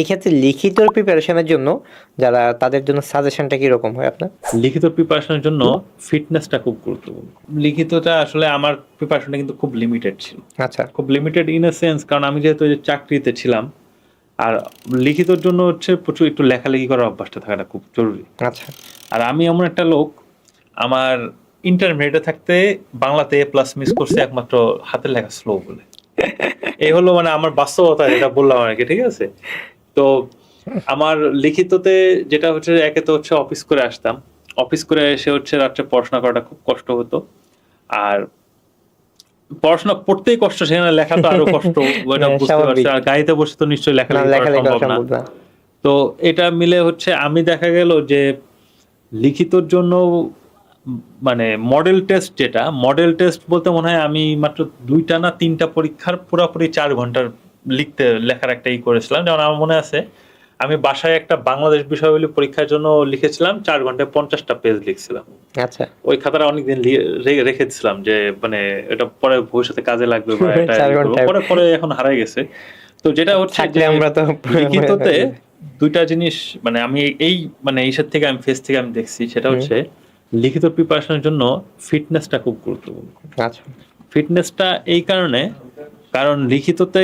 এক্ষেত্রে লিখিত প্রিপারেশনের জন্য যারা তাদের জন্য সাজেশনটা কি রকম হয় আপনার? লিখিত প্রিপারেশনের জন্য ফিটনেসটা খুব গুরুত্বপূর্ণ। লিখিতটা আসলে আমার প্রিপারেশনটা কিন্তু খুব লিমিটেড ছিল। আচ্ছা। খুব লিমিটেড ইন এ সেন্স, কারণ আমি যেহেতু ওই যে চাকরিতে ছিলাম, আর লিখিতর জন্য হচ্ছে প্রচুর একটু লেখালেখি করার অভ্যাসটা থাকাটা খুব জরুরি। আচ্ছা। আর আমি এমন একটা লোক, আমার ইন্টারমিডিয়েটে থাকতে বাংলাতে এ প্লাস মিস করছে একমাত্র হাতের লেখা স্লো বলে। এই হলো মানে আমার বাস্তবতা, যেটা বললাম আর কি, ঠিক আছে? তো আমার লিখিততে যেটা হচ্ছে, একে তো হচ্ছে অফিস করে আসতাম, অফিস করে এসে হচ্ছে রাত্রে পড়াশোনা করাটা খুব কষ্ট হতো। আর পড়াশোনা পড়তেই কষ্ট, সেখানে লেখা তো আরো কষ্ট, ওটা বুঝতে পারছি। আর গাড়িতে বসে তো নিশ্চয়ই লেখালেখি করা সম্ভব না। তো এটা মিলে হচ্ছে আমি দেখা গেল যে লিখিতর জন্য মানে মডেল টেস্ট, যেটা মডেল টেস্ট বলতে মনে হয় আমি মাত্র 2টা না 3টা পরীক্ষার পুরোপুরি 4 ঘন্টার লেখার একটা করেছিলাম। যেমন আমার মনে আছে, আমি বাসায় একটা বাংলাদেশ বিষয়াবলী পরীক্ষার জন্য লিখেছিলাম 4 ঘন্টায় 50টা পেজ লিখছিলাম। আচ্ছা। ওই খাতাটা অনেকদিন রেখেছিলাম যে মানে এটা পরে ভবিষ্যতে কাজে লাগবে বা এটা পরে পরে এখন হারাই গেছে। তো যেটা হচ্ছে যে আমরা তো লিখিততে 2টা জিনিস, মানে আমি এই মানে এইসব থেকে আমি ফেস থেকে আমি দেখছি, সেটা হচ্ছে লিখিত প্রিপারেশনের জন্য ফিটনেসটা খুব গুরুত্বপূর্ণ। আচ্ছা। ফিটনেসটা এই কারণে, কারণ লিখিততে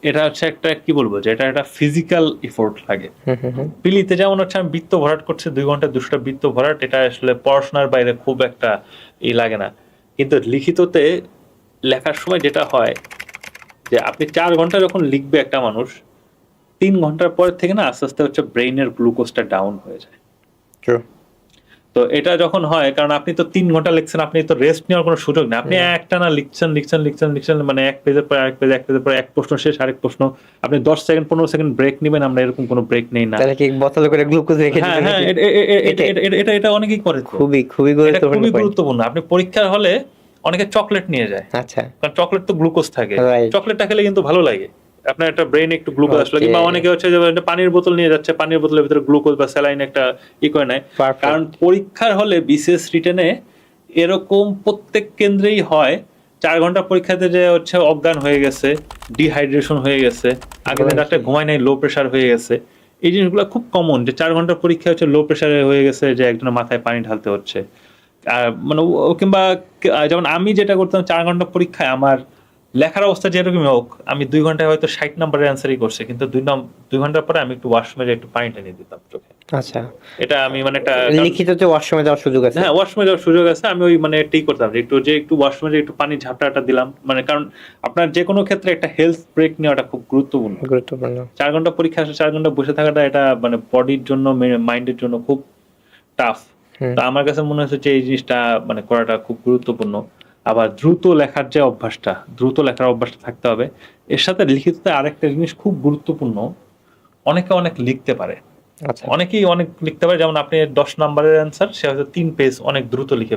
এটা হচ্ছে একটা কি বলবো, যে এটা একটা ফিজিক্যাল এফোর্ট লাগে। পিলিতে যেমন হচ্ছে আমি বৃত্ত ভরাট করছি 2 ঘন্টা 200টা বৃত্ত ভরাট, এটা আসলে পড়াশোনার বাইরে খুব একটা লাগে না। কিন্তু লিখিততে লেখার সময় যেটা হয়, যে আপনি 4 ঘন্টা যখন লিখবে একটা মানুষ, 3 ঘন্টার পর থেকে না আস্তে আস্তে হচ্ছে ব্রেইনের গ্লুকোজটা ডাউন হয়ে যায়। তো এটা যখন হয়, কারণ আপনি তো 3 ঘন্টা লিখছেন, আপনি তো রেস্ট নেওয়ার কোনো সুযোগ নেই। আপনি একটানা লিখছেন, মানে এক পেজের পর আরেক পেজ, এক পেজের পর এক প্রশ্ন শেষ, আরেক প্রশ্ন। আপনি 10 সেকেন্ড 15 সেকেন্ড ব্রেক নেবেন, আমরা এরকম কোনো ব্রেক নেই না। তাহলে কি বোতলে করে গ্লুকোজ রেখে দিবেন? হ্যাঁ, এটা অনেকেই করে। খুবই গুরুত্বপূর্ণ। আপনি পরীক্ষার হলে অনেকে চকলেট নিয়ে যায়। আচ্ছা। কারণ চকলেট তো গ্লুকোজ থাকে, চকলেটটা খেলে কিন্তু ভালো লাগে, আপনার একটা ব্রেইনে একটু গ্লুকোজ আসলে। কিংবা অনেকে হচ্ছে যে পানির বোতল নিয়ে যাচ্ছে, পানির বোতলের ভিতরে গ্লুকোজ বা স্যালাইন একটা করে নেয়। কারণ পরীক্ষার হলে বিশেষ রিটেনে এরকম প্রত্যেক কেন্দ্রেই হয়, 4 ঘন্টা পরীক্ষাতে যে হচ্ছে অজ্ঞান হয়ে গেছে, ডিহাইড্রেশন হয়ে গেছে, আগের দিন রাতে ঘুমায় নাই, লো প্রেশার হয়ে গেছে। এই জিনিসগুলো খুব কমন, যে 4 ঘন্টা পরীক্ষা হচ্ছে লো প্রেশারে হয়ে গেছে, যে একজনের মাথায় পানি ঢালতে হচ্ছে। মানে কিংবা যেমন আমি যেটা করতাম, 4 ঘন্টা পরীক্ষায় আমার লেখার অবস্থা যেরকমই হোক, আমি 2 ঘন্টায় হয়তো 60 নম্বরের অ্যান্সারই করছি, কিন্তু 2 ঘন্টার পরে আমি একটু ওয়াশরুমে একটু পানি টেনে দিতাম চোখে। আচ্ছা। এটা আমি মানে একটা লিখিততে ওয়াশরুমে যাওয়ার সুযোগ আছে? হ্যাঁ, ওয়াশরুমে যাওয়ার সুযোগ আছে। আমি ওই মানে এটাই করতাম, যে একটু ওয়াশরুমে একটু পানি ঝাপটাটা দিলাম, মানে কারণ আপনার যে কোনো ক্ষেত্রে একটা হেলথ ব্রেক নেওয়াটা খুব গুরুত্বপূর্ণ। 4 ঘন্টা পরীক্ষা আসে, 4 ঘন্টা বসে থাকাটা, এটা মানে বডির জন্য, মাইন্ডের জন্য খুব টাফ। তো আমার কাছে মনে হচ্ছে যে এই জিনিসটা মানে করাটা খুব গুরুত্বপূর্ণ। আবার দ্রুত লেখার অভ্যাসটা থাকতে হবে। এর সাথে লিখিততে আরেকটা জিনিস খুব গুরুত্বপূর্ণ, অনেকে অনেক লিখতে পারে। অনেকেই অনেক লিখতে পারে, যেমন আপনি 10 নম্বরের অ্যান্সার, সে হয়তো 3 পেজ অনেক দ্রুত লিখে